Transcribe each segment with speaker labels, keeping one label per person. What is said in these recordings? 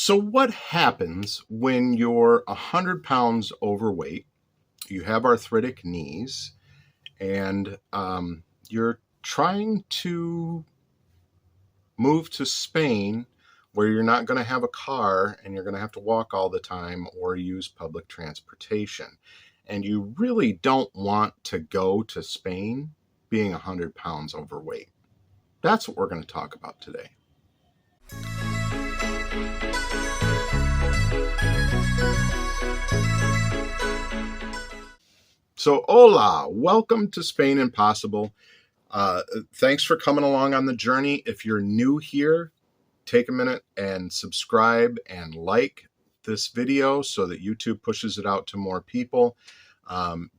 Speaker 1: So what happens when you're 100 pounds overweight, you have arthritic knees, and you're trying to move to Spain where you're not going to have a car and you're going to have to walk all the time or use public transportation. And you really don't want to go to Spain being 100 pounds overweight. That's what we're going to talk about today. So, hola, welcome to Spain Impossible. Thanks for coming along on the journey. If you're new here, take a minute and subscribe and like this video so that YouTube pushes it out to more people,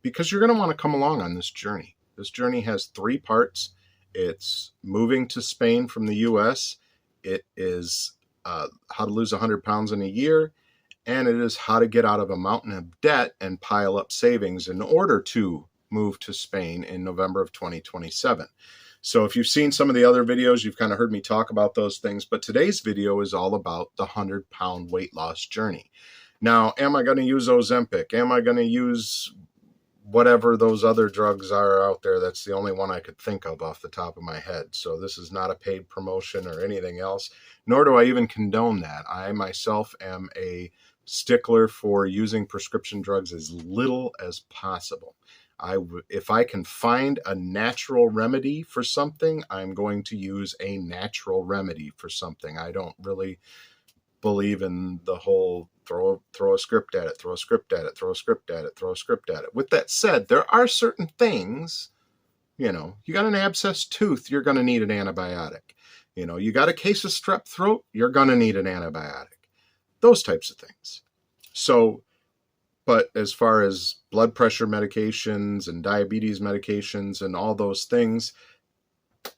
Speaker 1: because you're going to want to come along on this journey. This journey has 3 parts. It's moving to Spain from the US. It is how to lose 100 pounds in a year. And it is how to get out of a mountain of debt and pile up savings in order to move to Spain in November of 2027. So if you've seen some of the other videos, you've kind of heard me talk about those things. But today's video is all about the 100-pound weight loss journey. Now, am I going to use Ozempic? Am I going to use whatever those other drugs are out there? That's the only one I could think of off the top of my head. So this is not a paid promotion or anything else, nor do I even condone that. I myself am a stickler for using prescription drugs as little as possible. If I can find a natural remedy for something, I'm going to use a natural remedy for something. I don't really believe in the whole throw a script at it, throw a script at it, throw a script at it, throw a script at it. With that said, there are certain things, you got an abscessed tooth, you're going to need an antibiotic. You got a case of strep throat, you're going to need an antibiotic. Those types of things. So, but as far as blood pressure medications and diabetes medications and all those things,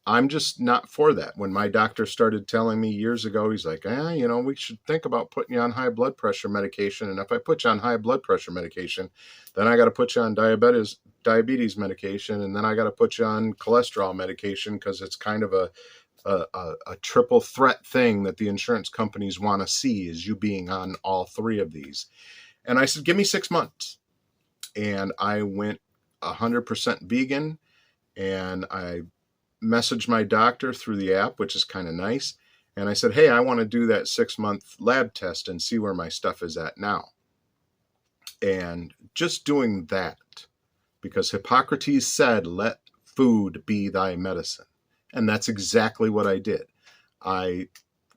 Speaker 1: I'm just not for that. When my doctor started telling me years ago, he's like, we should think about putting you on high blood pressure medication. And if I put you on high blood pressure medication, then I got to put you on diabetes medication. And then I got to put you on cholesterol medication because it's kind of a triple threat thing that the insurance companies want to see is you being on all 3 of these. And I said, give me 6 months. And I went 100% vegan, and I messaged my doctor through the app, which is kind of nice. And I said, hey, I want to do that 6-month lab test and see where my stuff is at now. And just doing that, because Hippocrates said, let food be thy medicine. And that's exactly what I did. I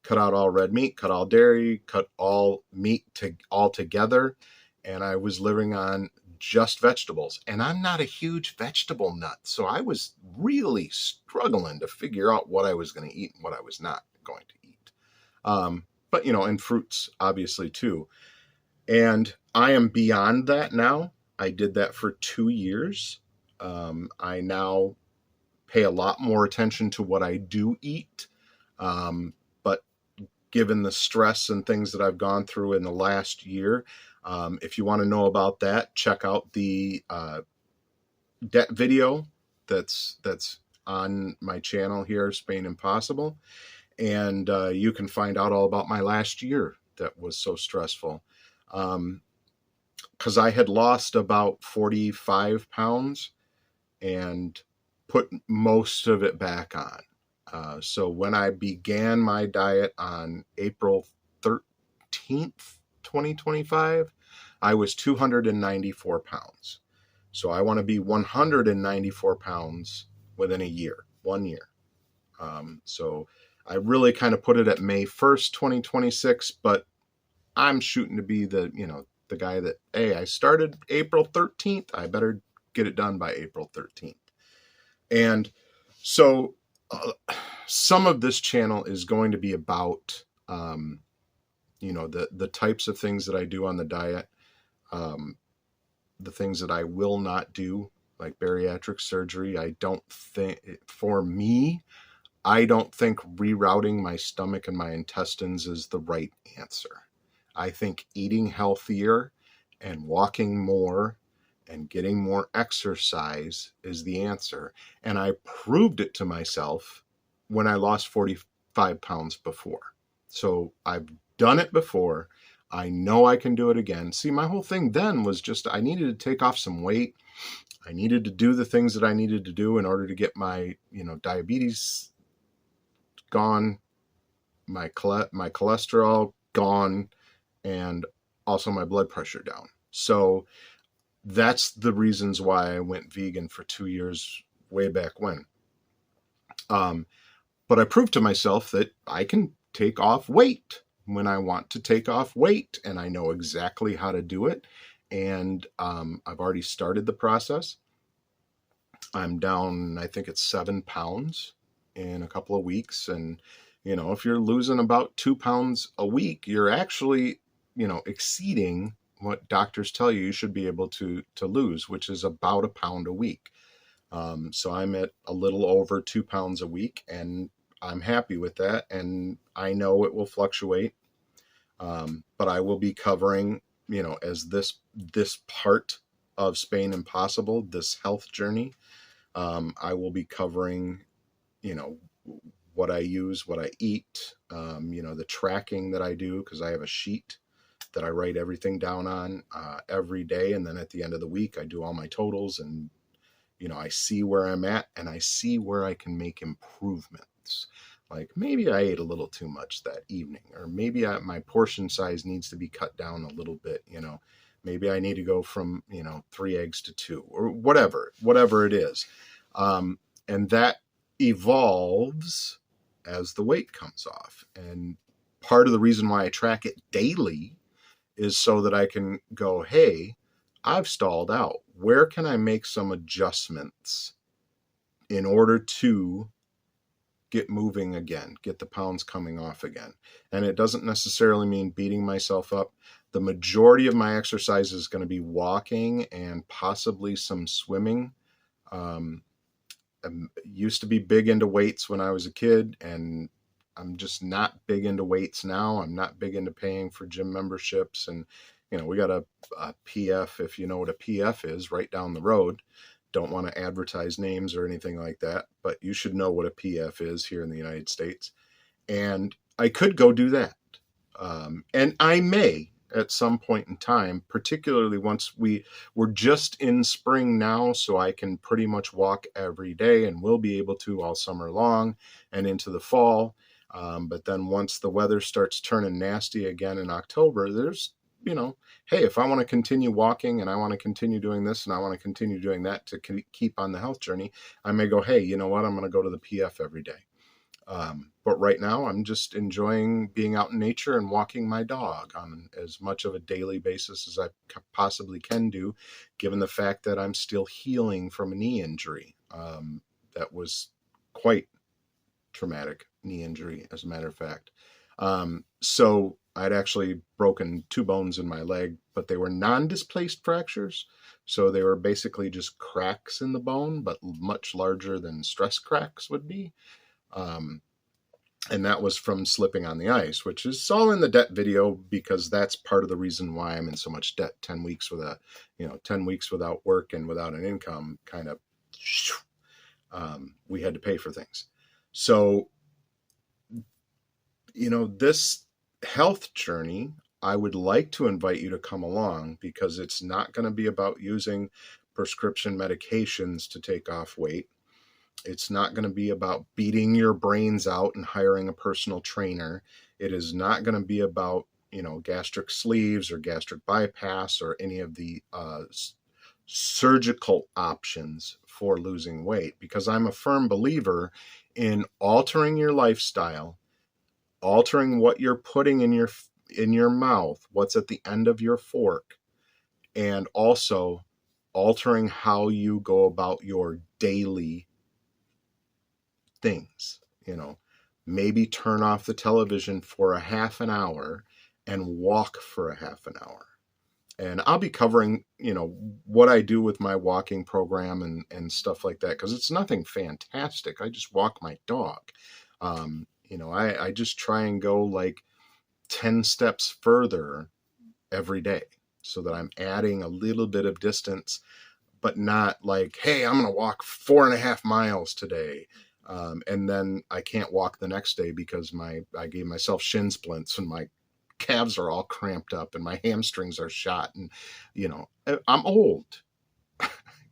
Speaker 1: cut out all red meat, cut all dairy, cut all meat all together, and I was living on just vegetables. And I'm not a huge vegetable nut, so I was really struggling to figure out what I was going to eat and what I was not going to eat. But, and fruits, obviously, too. And I am beyond that now. I did that for 2 years. I now pay a lot more attention to what I do eat. But given the stress and things that I've gone through in the last year, if you want to know about that, check out the debt video that's on my channel here, Spain Impossible. And you can find out all about my last year that was so stressful. Because I had lost about 45 pounds and put most of it back on. So when I began my diet on April 13th, 2025, I was 294 pounds. So I want to be 194 pounds within a year, 1 year. So I really kind of put it at May 1st, 2026, but I'm shooting to be the guy that, hey, I started April 13th. I better get it done by April 13th. And so some of this channel is going to be about, the types of things that I do on the diet, the things that I will not do, like bariatric surgery. I don't think rerouting my stomach and my intestines is the right answer. I think eating healthier and walking more and getting more exercise is the answer. And I proved it to myself when I lost 45 pounds before. So I've done it before. I know I can do it again. See, my whole thing then was just I needed to take off some weight. I needed to do the things that I needed to do in order to get my, diabetes gone, my cholesterol gone, and also my blood pressure down. So that's the reasons why I went vegan for 2 years way back when. But I proved to myself that I can take off weight when I want to take off weight, and I know exactly how to do it. And I've already started the process. I'm down, I think it's 7 pounds in a couple of weeks. And, if you're losing about 2 pounds a week, you're actually, exceeding what doctors tell you should be able to lose, which is about a pound a week. So I'm at a little over 2 pounds a week, and I'm happy with that. And I know it will fluctuate. But I will be covering, as this part of Spain Impossible, this health journey, I will be covering, what I use, what I eat, the tracking that I do, because I have a sheet that I write everything down on every day. And then at the end of the week, I do all my totals, and, I see where I'm at, and I see where I can make improvements. Like maybe I ate a little too much that evening, or maybe my portion size needs to be cut down a little bit. Maybe I need to go from, 3 eggs to 2, or whatever it is. And that evolves as the weight comes off. And part of the reason why I track it daily is so that I can go, hey, I've stalled out. Where can I make some adjustments in order to get moving again, get the pounds coming off again? And it doesn't necessarily mean beating myself up. The majority of my exercise is going to be walking and possibly some swimming. I used to be big into weights when I was a kid, and I'm just not big into weights now. I'm not big into paying for gym memberships. And, we got a PF, if you know what a PF is, right down the road. Don't want to advertise names or anything like that, but you should know what a PF is here in the United States. And I could go do that. And I may at some point in time, particularly once we're just in spring now, so I can pretty much walk every day, and will be able to all summer long and into the fall. But then once the weather starts turning nasty again in October, there's, hey, if I want to continue walking, and I want to continue doing this, and I want to continue doing that to keep on the health journey, I may go, hey, you know what? I'm going to go to the PF every day. But right now I'm just enjoying being out in nature and walking my dog on as much of a daily basis as I possibly can do, given the fact that I'm still healing from a knee injury. That was quite traumatic knee injury, as a matter of fact. So I'd actually broken 2 bones in my leg, but they were non-displaced fractures. So they were basically just cracks in the bone, but much larger than stress cracks would be. And that was from slipping on the ice, which is all in the debt video, because that's part of the reason why I'm in so much debt. 10 weeks without, 10 weeks without work and without an income, kind of, we had to pay for things. So, this health journey, I would like to invite you to come along, because it's not going to be about using prescription medications to take off weight. It's not going to be about beating your brains out and hiring a personal trainer. It is not going to be about, gastric sleeves or gastric bypass or any of the surgical options for losing weight, because I'm a firm believer in altering your lifestyle, altering what you're putting in your mouth, what's at the end of your fork, and also altering how you go about your daily things. Maybe turn off the television for a half an hour and walk for a half an hour. And I'll be covering, what I do with my walking program and stuff like that, because it's nothing fantastic. I just walk my dog. I just try and go like 10 steps further every day, so that I'm adding a little bit of distance, but not like, hey, I'm going to walk 4.5 miles today. And then I can't walk the next day because I gave myself shin splints and my calves are all cramped up and my hamstrings are shot. And, I'm old.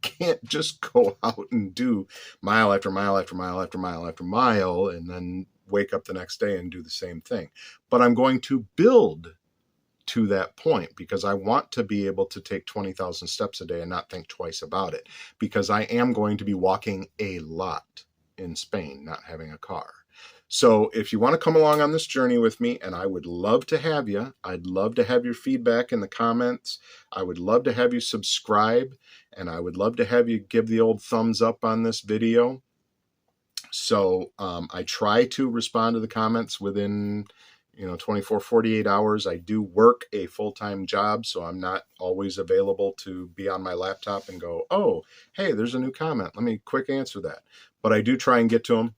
Speaker 1: Can't just go out and do mile after mile after mile after mile after mile and then wake up the next day and do the same thing. But I'm going to build to that point because I want to be able to take 20,000 steps a day and not think twice about it, because I am going to be walking a lot in Spain, not having a car. So if you want to come along on this journey with me, and I would love to have you, I'd love to have your feedback in the comments. I would love to have you subscribe, and I would love to have you give the old thumbs up on this video. So I try to respond to the comments within 24, 48 hours. I do work a full-time job, so I'm not always available to be on my laptop and go, oh, hey, there's a new comment. Let me quick answer that. But I do try and get to them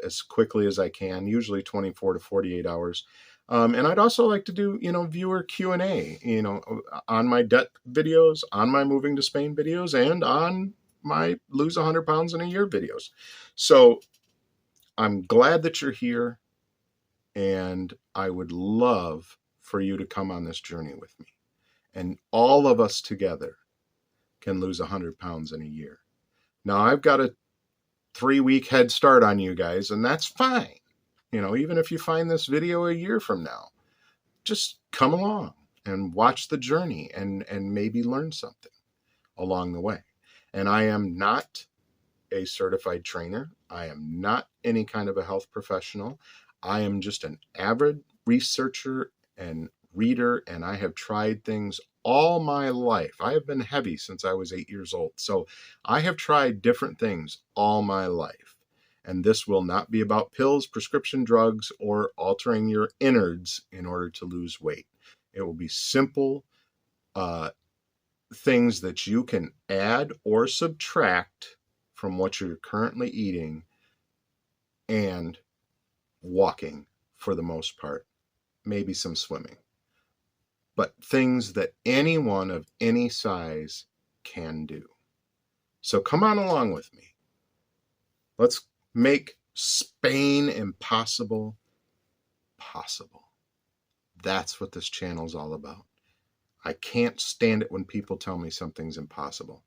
Speaker 1: as quickly as I can, usually 24 to 48 hours. And I'd also like to do, viewer Q&A, on my debt videos, on my moving to Spain videos, and on my lose 100 pounds in a year videos. So I'm glad that you're here, and I would love for you to come on this journey with me. And all of us together can lose 100 pounds in a year. Now, I've got a 3-week head start on you guys, and that's fine. Even if you find this video a year from now, just come along and watch the journey and maybe learn something along the way. And I am not a certified trainer. I am not any kind of a health professional. I am just an avid researcher and reader, and I have tried things all my life. I have been heavy since I was 8 years old. So I have tried different things all my life. And this will not be about pills, prescription drugs, or altering your innards in order to lose weight. It will be simple things that you can add or subtract from what you're currently eating and walking for the most part, maybe some swimming, but things that anyone of any size can do. So come on along with me. Let's make Spain impossible possible. That's what this channel is all about. I can't stand it when people tell me something's impossible.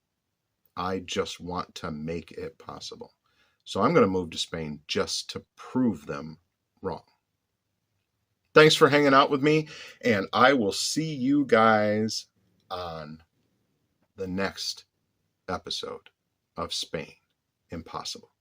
Speaker 1: I just want to make it possible. So I'm going to move to Spain just to prove them wrong. Thanks for hanging out with me, and I will see you guys on the next episode of Spain Impossible.